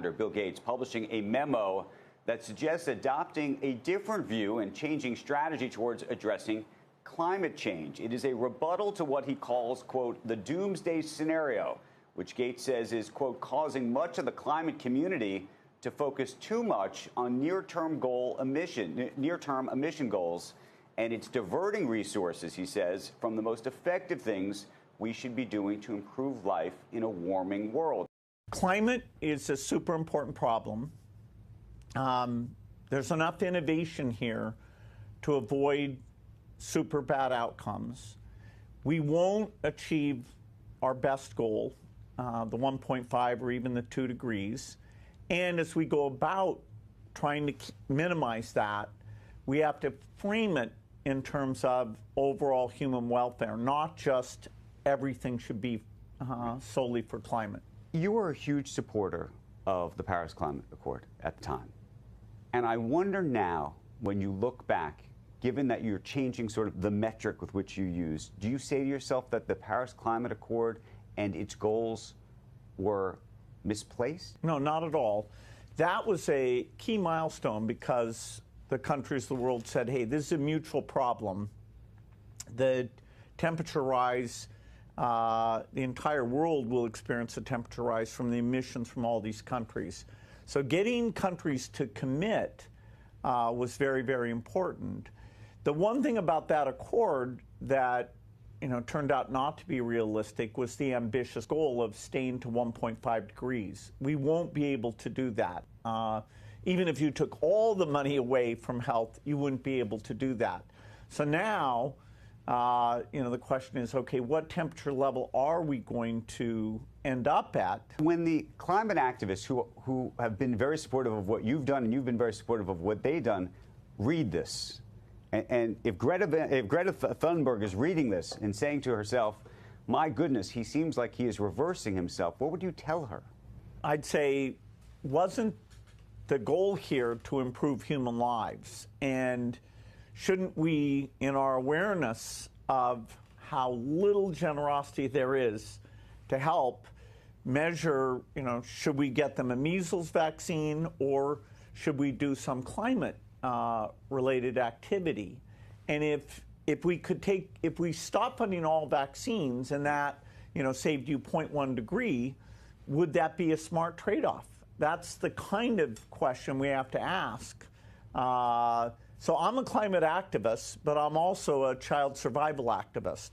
founder, Bill Gates, publishing a memo that suggests adopting a different view and changing strategy towards addressing climate change. It is a rebuttal to what he calls, quote, the doomsday scenario, which Gates says is, quote, causing much of the climate community to focus too much on near-term emission goals, and it's diverting resources, he says, from the most effective things we should be doing to improve life in a warming world. Climate is a super important problem. There's enough innovation here to avoid super bad outcomes. We won't achieve our best goal, the 1.5 or even the 2 degrees. And as we go about trying to minimize that, we have to frame it in terms of overall human welfare, not just everything should be solely for climate. You were a huge supporter of the Paris Climate Accord at the time. And I wonder now, when you look back, given that you're changing sort of the metric with which you use, do you say to yourself that the Paris Climate Accord and its goals were misplaced? No, not at all. That was a key milestone because the countries of the world said, hey, this is a mutual problem. The temperature rise, the entire world will experience a temperature rise from the emissions from all these countries. So getting countries to commit was very, very important. The one thing about that accord that turned out not to be realistic was the ambitious goal of staying to 1.5 degrees. We won't be able to do that. Even if you took all the money away from health, you wouldn't be able to do that. So now, the question is, okay, what temperature level are we going to end up at? When the climate activists who have been very supportive of what you've done and you've been very supportive of what they've done read this, and if Greta Thunberg is reading this and saying to herself, my goodness, he seems like he is reversing himself, what would you tell her? I'd say, wasn't the goal here to improve human lives? And shouldn't we, in our awareness of how little generosity there is to help, measure, should we get them a measles vaccine or should we do some climate related activity? And if we stop funding all vaccines and that, saved you 0.1 degree, would that be a smart trade-off? That's the kind of question we have to ask. So I'm a climate activist, but I'm also a child survival activist.